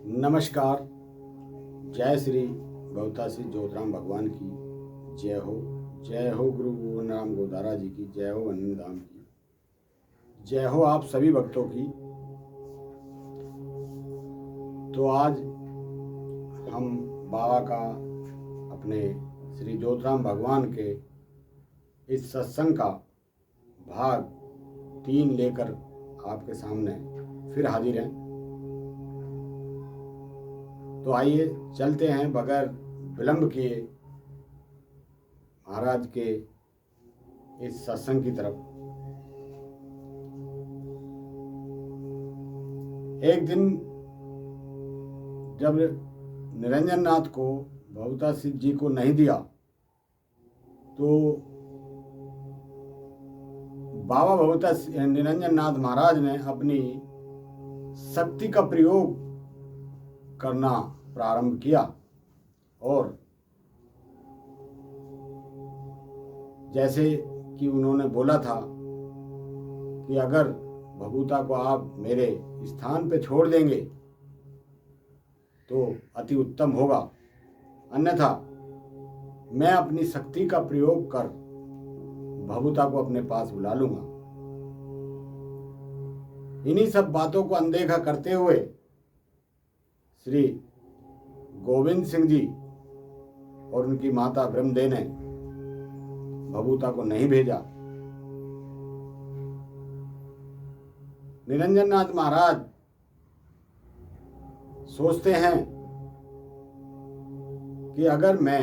नमस्कार। जय श्री बहुतासी ज्योतिराम भगवान की जय हो। जय हो गुरु गोविंद राम गोदारा जी की जय हो। अनिल धाम की जय हो। आप सभी भक्तों की। तो आज हम बाबा का अपने श्री ज्योतिराम भगवान के इस सत्संग का भाग 3 लेकर आपके सामने फिर हाजिर हैं। तो आइए चलते हैं बगैर विलंब किए महाराज के इस सत्संग की तरफ। एक दिन जब निरंजन नाथ को भवता सिद्ध जी को नहीं दिया तो बाबा भवता निरंजन नाथ महाराज ने अपनी शक्ति का प्रयोग करना प्रारंभ किया और जैसे कि उन्होंने बोला था कि अगर भभूता को आप मेरे स्थान पे छोड़ देंगे तो अति उत्तम होगा, अन्यथा मैं अपनी शक्ति का प्रयोग कर भभूता को अपने पास बुला लूंगा। इन्हीं सब बातों को अनदेखा करते हुए श्री गोविंद सिंह जी और उनकी माता ब्रह्मदे ने भभूता को नहीं भेजा। निरंजन नाथ महाराज सोचते हैं कि अगर मैं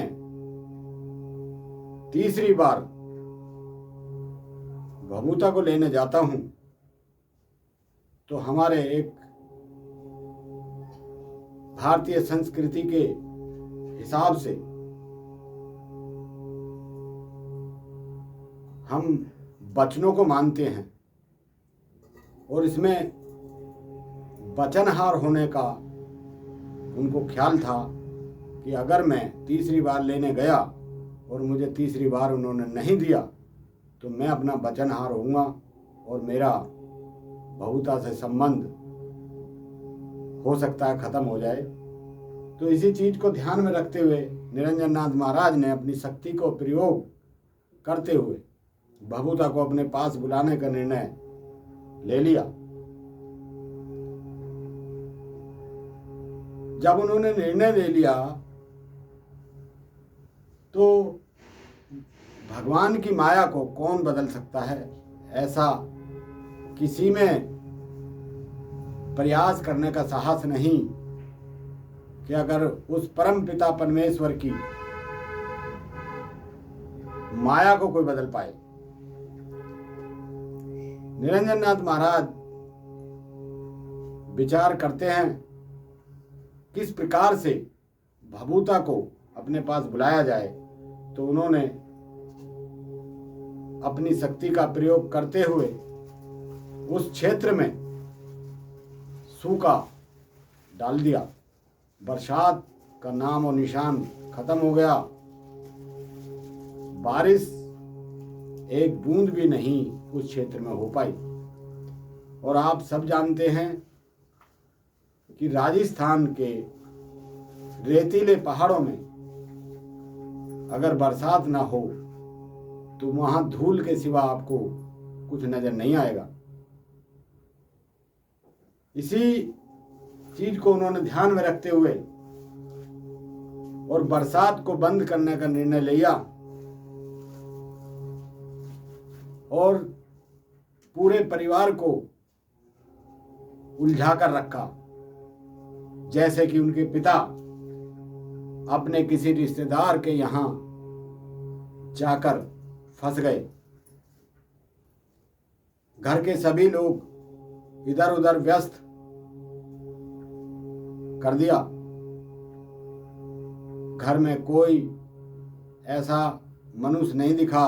तीसरी बार भभूता को लेने जाता हूं तो हमारे एक भारतीय संस्कृति के हिसाब से हम वचनों को मानते हैं और इसमें वचनहार होने का उनको ख्याल था कि अगर मैं तीसरी बार लेने गया और मुझे तीसरी बार उन्होंने नहीं दिया तो मैं अपना वचनहार होऊंगा और मेरा भभूता से संबंध हो सकता है खत्म हो जाए। तो इसी चीज को ध्यान में रखते हुए निरंजन नाथ महाराज ने अपनी शक्ति को प्रयोग करते हुए भभूता को अपने पास बुलाने का निर्णय ले लिया। जब उन्होंने निर्णय ले लिया तो भगवान की माया को कौन बदल सकता है, ऐसा किसी में प्रयास करने का साहस नहीं कि अगर उस परम पिता परमेश्वर की माया को कोई बदल पाए। निरंजन नाथ महाराज विचार करते हैं किस प्रकार से भभूता को अपने पास बुलाया जाए। तो उन्होंने अपनी शक्ति का प्रयोग करते हुए उस क्षेत्र में सूखा डाल दिया। बरसात का नाम और निशान खत्म हो गया। बारिश एक बूंद भी नहीं उस क्षेत्र में हो पाई। और आप सब जानते हैं कि राजस्थान के रेतीले पहाड़ों में अगर बरसात ना हो तो वहां धूल के सिवा आपको कुछ नजर नहीं आएगा। इसी चीज को उन्होंने ध्यान में रखते हुए और बरसात को बंद करने का निर्णय लिया और पूरे परिवार को उलझा कर रखा, जैसे कि उनके पिता अपने किसी रिश्तेदार के यहां जाकर फंस गए। घर के सभी लोग इधर उधर व्यस्त कर दिया। घर में कोई ऐसा मनुष्य नहीं दिखा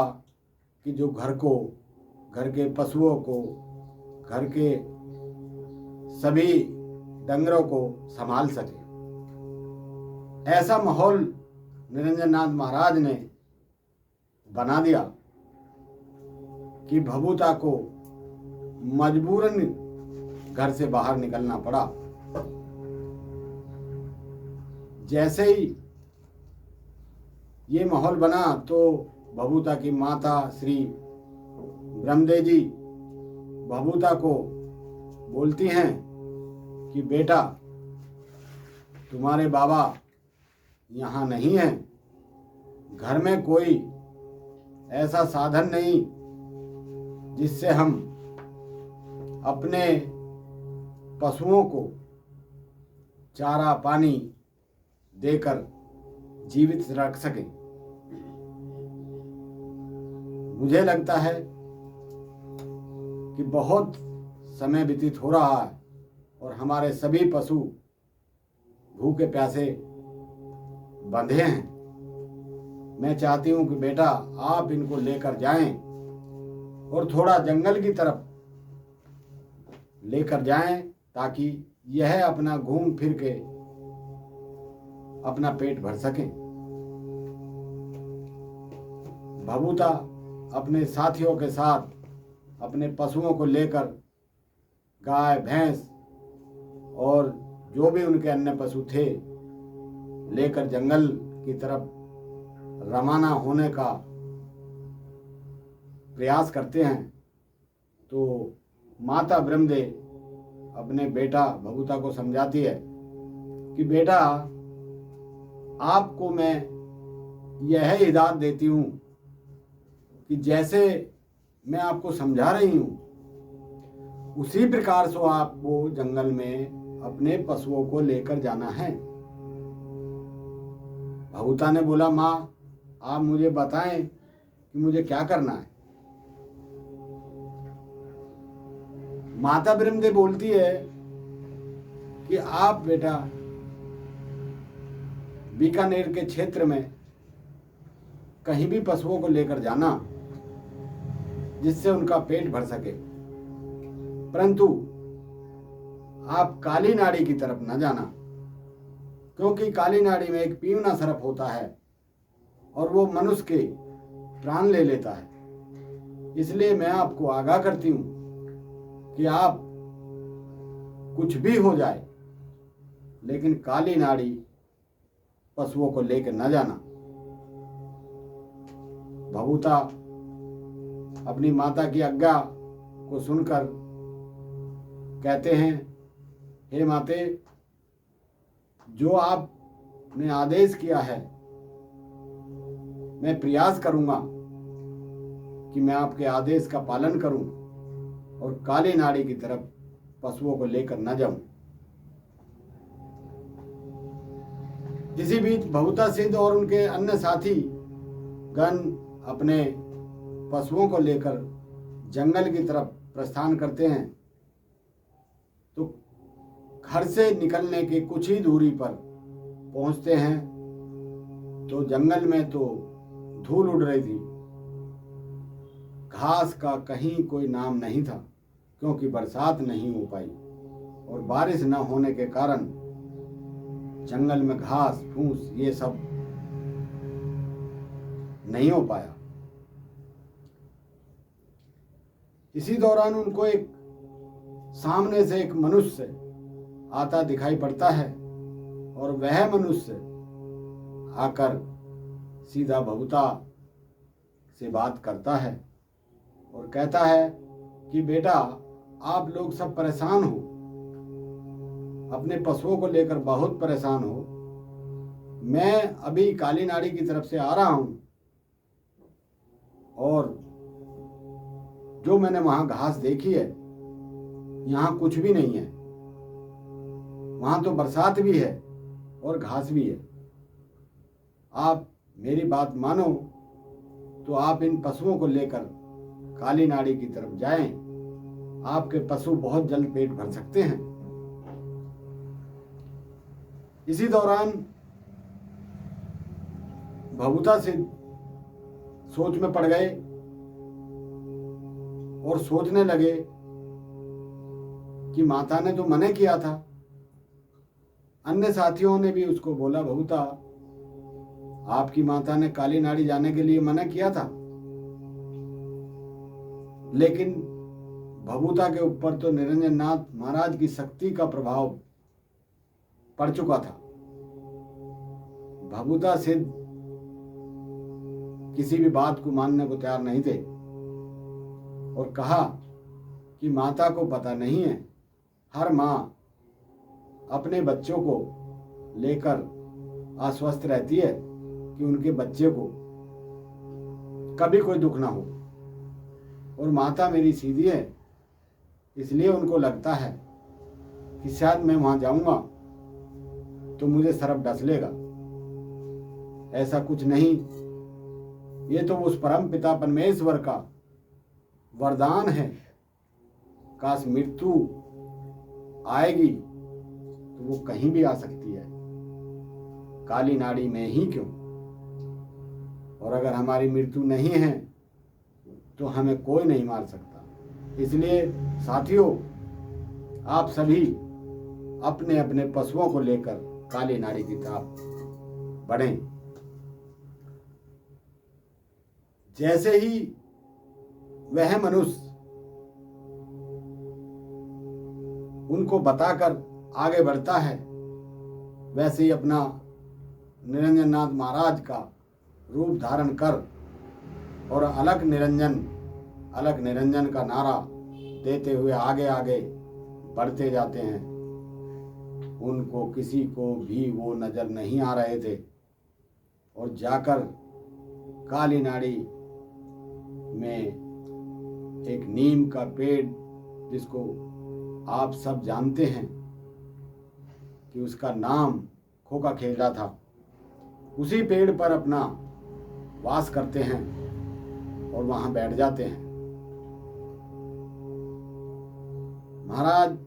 कि जो घर के पशुओं को, घर के सभी डंगरों को संभाल सके। ऐसा माहौल निरंजन नाथ महाराज ने बना दिया कि भभूता को मजबूरन घर से बाहर निकलना पड़ा। जैसे ही ये माहौल बना तो भभूता की माता श्री ब्रह्मदेव जी भभूता को बोलती हैं कि बेटा, तुम्हारे बाबा यहाँ नहीं हैं, घर में कोई ऐसा साधन नहीं जिससे हम अपने पशुओं को चारा पानी देकर जीवित रख सकें। मुझे लगता है कि बहुत समय व्यतीत हो रहा है और हमारे सभी पशु भूखे प्यासे बंधे हैं। मैं चाहती हूं कि बेटा आप इनको लेकर जाएं और थोड़ा जंगल की तरफ लेकर जाएं ताकि यह अपना घूम फिर के अपना पेट भर सकें। भभूता अपने साथियों के साथ अपने पशुओं को लेकर गाय भैंस और जो भी उनके अन्य पशु थे लेकर जंगल की तरफ रवाना होने का प्रयास करते हैं। तो माता ब्रह्मदेव अपने बेटा भभूता को समझाती है कि बेटा, आपको मैं यह हिदायत देती हूँ कि जैसे मैं आपको समझा रही हूँ उसी प्रकार से आपको जंगल में अपने पशुओं को लेकर जाना है। भभूता ने बोला, माँ आप मुझे बताएं कि मुझे क्या करना है। माता ब्रह्मदेव बोलती है कि आप बेटा बीकानेर के क्षेत्र में कहीं भी पशुओं को लेकर जाना जिससे उनका पेट भर सके, परंतु आप काली नाड़ी की तरफ न जाना, क्योंकि काली नाड़ी में एक पीवना सर्प होता है और वो मनुष्य के प्राण ले लेता है। इसलिए मैं आपको आगाह करती हूँ कि आप कुछ भी हो जाए लेकिन काली नाड़ी पशुओं को लेकर न जाना। भभूता अपनी माता की आज्ञा को सुनकर कहते हैं, हे माते, जो आपने आदेश किया है मैं प्रयास करूंगा कि मैं आपके आदेश का पालन करूं और काली नाड़ी की तरफ पशुओं को लेकर न जाऊं। इसी बीच भभूता सिद्ध और उनके अन्य साथी गण अपने पशुओं को लेकर जंगल की तरफ प्रस्थान करते हैं। तो घर से निकलने की कुछ ही दूरी पर पहुंचते हैं तो जंगल में तो धूल उड़ रही थी, घास का कहीं कोई नाम नहीं था, क्योंकि बरसात नहीं हो पाई और बारिश न होने के कारण जंगल में घास फूस ये सब नहीं हो पाया। इसी दौरान उनको एक सामने से एक मनुष्य आता दिखाई पड़ता है और वह मनुष्य आकर सीधा भभूता से बात करता है और कहता है कि बेटा, आप लोग सब परेशान हो, अपने पशुओं को लेकर बहुत परेशान हो। मैं अभी काली नाड़ी की तरफ से आ रहा हूं और जो मैंने वहां घास देखी है यहाँ कुछ भी नहीं है। वहां तो बरसात भी है और घास भी है। आप मेरी बात मानो तो आप इन पशुओं को लेकर काली नाड़ी की तरफ जाएं, आपके पशु बहुत जल्द पेट भर सकते हैं। इसी दौरान भभूता से सोच में पड़ गए और सोचने लगे कि माता ने तो मना किया था। अन्य साथियों ने भी उसको बोला, भभूता, आपकी माता ने काली नाड़ी जाने के लिए मना किया था, लेकिन भभूता के ऊपर तो निरंजन नाथ महाराज की शक्ति का प्रभाव पड़ चुका था भभूता सिद्ध किसी भी बात को मानने को तैयार नहीं थे और कहा कि माता को पता नहीं है, हर माँ अपने बच्चों को लेकर आश्वस्त रहती है कि उनके बच्चे को कभी कोई दुख ना हो, और माता मेरी सीधी है, इसलिए उनको लगता है कि शायद मैं वहां जाऊंगा तो मुझे सरप डस लेगा। ऐसा कुछ नहीं, ये तो उस परम पिता परमेश्वर का वरदान है। काश मृत्यु आएगी तो वो कहीं भी आ सकती है, काली नाड़ी में ही क्यों। और अगर हमारी मृत्यु नहीं है तो हमें कोई नहीं मार सकता। इसलिए साथियों, आप सभी अपने अपने पशुओं को लेकर काली नाड़ी की तरफ बढ़ें। जैसे ही वह मनुष्य उनको बताकर आगे बढ़ता है, वैसे ही अपना निरंजन नाथ महाराज का रूप धारण कर और अलग निरंजन का नारा देते हुए आगे आगे बढ़ते जाते हैं। उनको किसी को भी वो नजर नहीं आ रहे थे और जाकर काली नाड़ी में एक नीम का पेड़, जिसको आप सब जानते हैं कि उसका नाम खोका खेला था, उसी पेड़ पर अपना वास करते हैं और वहां बैठ जाते हैं। महाराज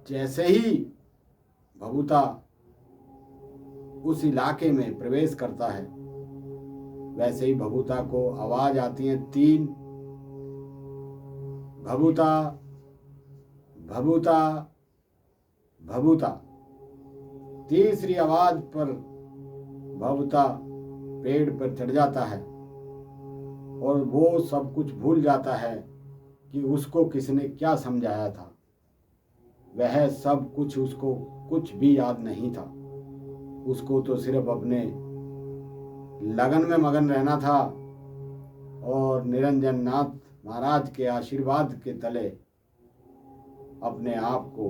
जैसे ही भभूता उस इलाके में प्रवेश करता है, वैसे ही भभूता को आवाज आती है 3, भभूता भभूता भभूता। तीसरी आवाज पर भभूता पेड़ पर चढ़ जाता है और वो सब कुछ भूल जाता है कि उसको किसने क्या समझाया था। वह सब कुछ उसको कुछ भी याद नहीं था। उसको तो सिर्फ अपने लगन में मगन रहना था और निरंजन नाथ महाराज के आशीर्वाद के तले अपने आप को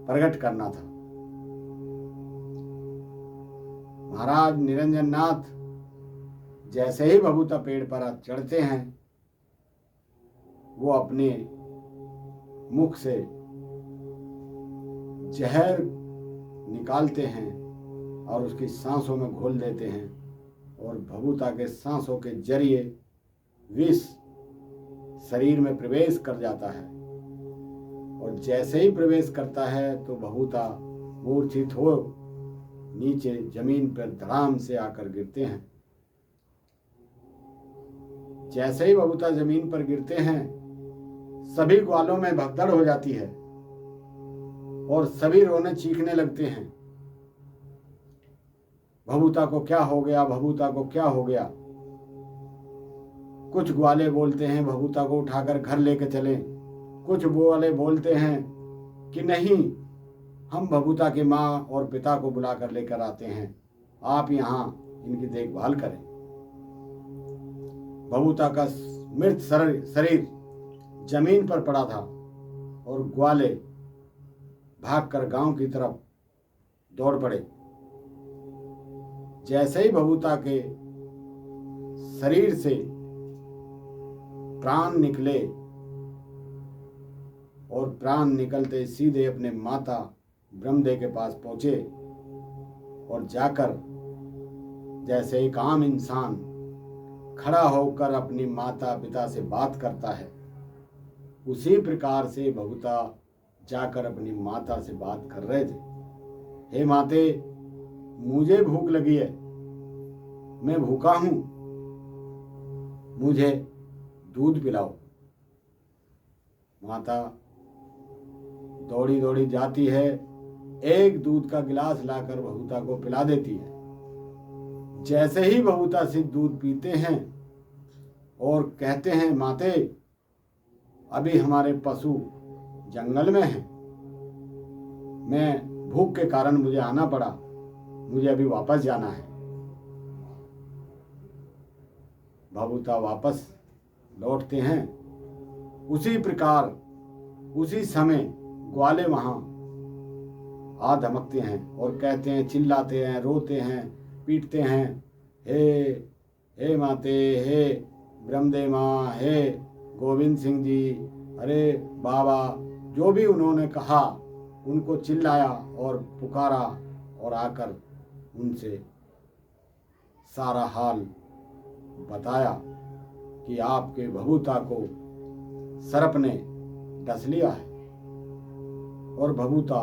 प्रकट करना था। महाराज निरंजन नाथ जैसे ही भभूता पेड़ पर चढ़ते हैं, वो अपने मुख से जहर निकालते हैं और उसकी सांसों में घोल देते हैं और भभूता के सांसों के जरिए विष शरीर में प्रवेश कर जाता है। और जैसे ही प्रवेश करता है तो भभूता मूर्छित हो नीचे जमीन पर धड़ाम से आकर गिरते हैं। जैसे ही भभूता जमीन पर गिरते हैं, सभी ग्वालों में भगदड़ हो जाती है और सभी रोने चीखने लगते हैं, भभूता को क्या हो गया, भभूता को क्या हो गया। कुछ ग्वाले बोलते हैं भभूता को उठाकर घर लेके चलें, कुछ ग्वाले बोलते हैं कि नहीं, हम भभूता की माँ और पिता को बुलाकर लेकर आते हैं, आप यहाँ इनकी देखभाल करें। भभूता का मृत शरीर जमीन पर पड़ा था और ग्वाले भागकर गांव की तरफ दौड़ पड़े। जैसे ही भभूता के शरीर से प्राण निकले और प्राण निकलते सीधे अपने माता ब्रह्मदेव के पास पहुंचे और जाकर जैसे एक आम इंसान खड़ा होकर अपनी माता पिता से बात करता है, उसी प्रकार से भभूता जाकर अपनी माता से बात कर रहे थे। हे माते, मुझे भूख लगी है, मैं भूखा हूं, मुझे दूध पिलाओ। माता दौड़ी दौड़ी जाती है, एक दूध का गिलास लाकर भभूता को पिला देती है। जैसे ही भभूता से दूध पीते हैं और कहते हैं, माते अभी हमारे पशु जंगल में हैं, मैं भूख के कारण मुझे आना पड़ा, मुझे अभी वापस जाना है। भभूता वापस लौटते हैं। उसी प्रकार उसी समय ग्वाले वहाँ आ धमकते हैं और कहते हैं, चिल्लाते हैं, रोते हैं, पीटते हैं, हे माते, हे ब्रह्मदेव माँ, हे गोविंद सिंह जी, अरे बाबा, जो भी उन्होंने कहा उनको चिल्लाया और पुकारा और आकर उनसे सारा हाल बताया कि आपके भभूता को सर्प ने डस लिया है और भभूता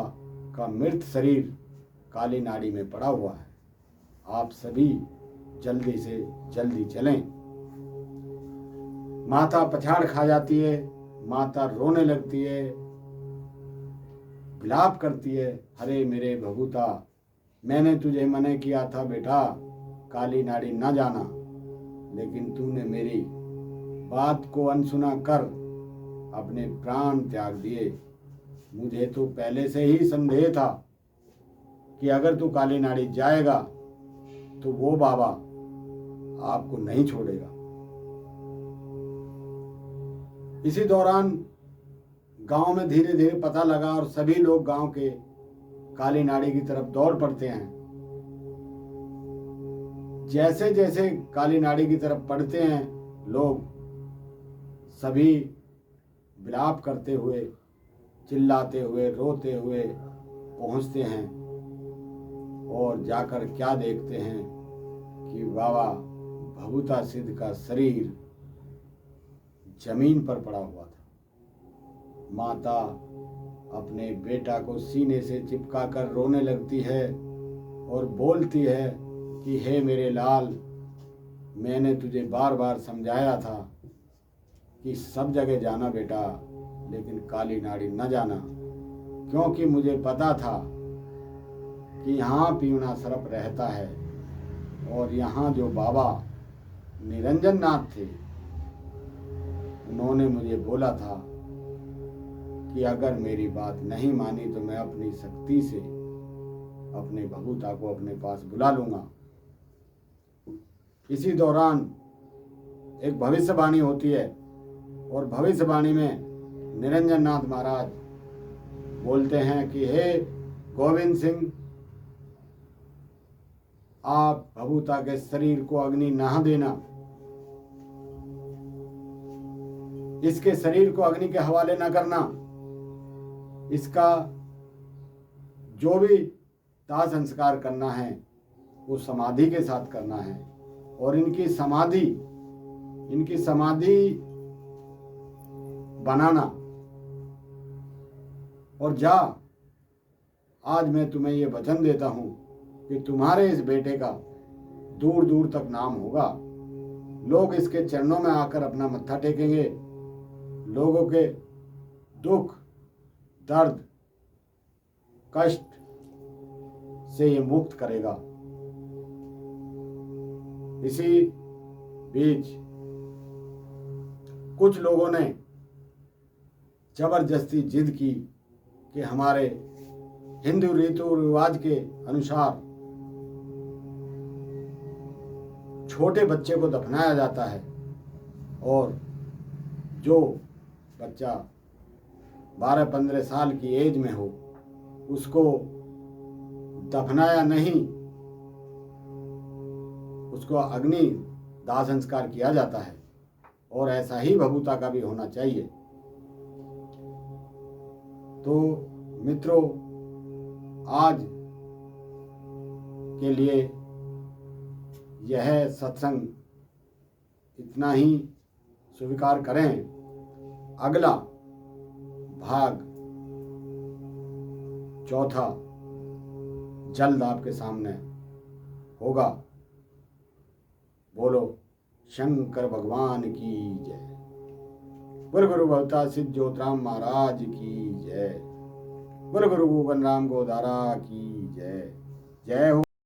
का मृत शरीर काली नाड़ी में पड़ा हुआ है। आप सभी जल्दी से जल्दी चलें। माता पछाड़ खा जाती है, माता रोने लगती है, विलाप करती है, अरे मेरे भभूता, मैंने तुझे मना किया था बेटा काली नाड़ी न जाना, लेकिन तूने मेरी बात को अनसुना कर अपने प्राण त्याग दिए। मुझे तो पहले से ही संदेह था कि अगर तू काली नाड़ी जाएगा तो वो बाबा आपको नहीं छोड़ेगा। इसी दौरान गांव में धीरे धीरे पता लगा और सभी लोग गांव के काली नाड़ी की तरफ दौड़ पड़ते हैं। जैसे जैसे काली नाड़ी की तरफ पड़ते हैं लोग सभी विलाप करते हुए, चिल्लाते हुए, रोते हुए पहुंचते हैं और जाकर क्या देखते हैं कि बाबा भभूता सिद्ध का शरीर जमीन पर पड़ा हुआ था। माता अपने बेटा को सीने से चिपका कर रोने लगती है और बोलती है कि हे मेरे लाल, मैंने तुझे बार बार समझाया था कि सब जगह जाना बेटा, लेकिन काली नाड़ी न जाना, क्योंकि मुझे पता था कि यहाँ पीवना सर्प रहता है और यहाँ जो बाबा निरंजन नाथ थे उन्होंने मुझे बोला था कि अगर मेरी बात नहीं मानी तो मैं अपनी शक्ति से अपने भभूता को अपने पास बुला लूँगा। इसी दौरान एक भविष्यवाणी होती है और भविष्यवाणी में निरंजन नाथ महाराज बोलते हैं कि हे गोविंद सिंह, आप भभूता के शरीर को अग्नि न देना, इसके शरीर को अग्नि के हवाले न करना, इसका जो भी दाह संस्कार करना है वो समाधि के साथ करना है और इनकी समाधि बनाना। और जा, आज मैं तुम्हें ये वचन देता हूं कि तुम्हारे इस बेटे का दूर दूर तक नाम होगा। लोग इसके चरणों में आकर अपना मत्था टेकेंगे, लोगों के दुख, दर्द, कष्ट से ये मुक्त करेगा। इसी बीच कुछ लोगों ने जबरदस्ती जिद की कि हमारे हिंदू रीति रिवाज के अनुसार छोटे बच्चे को दफनाया जाता है और जो बच्चा 12-15 साल की एज में हो उसको दफनाया नहीं, उसको अग्नि दाह संस्कार किया जाता है और ऐसा ही भभूता का भी होना चाहिए। तो मित्रों, आज के लिए यह सत्संग इतना ही स्वीकार करें। अगला भाग चौथा जल्द आपके सामने होगा। बोलो शंकर भगवान की जय। गुरु भवता सिद्ध ज्योतिराम महाराज की जय। गुरु गोविंद राम गोदारा की जय। जय हो।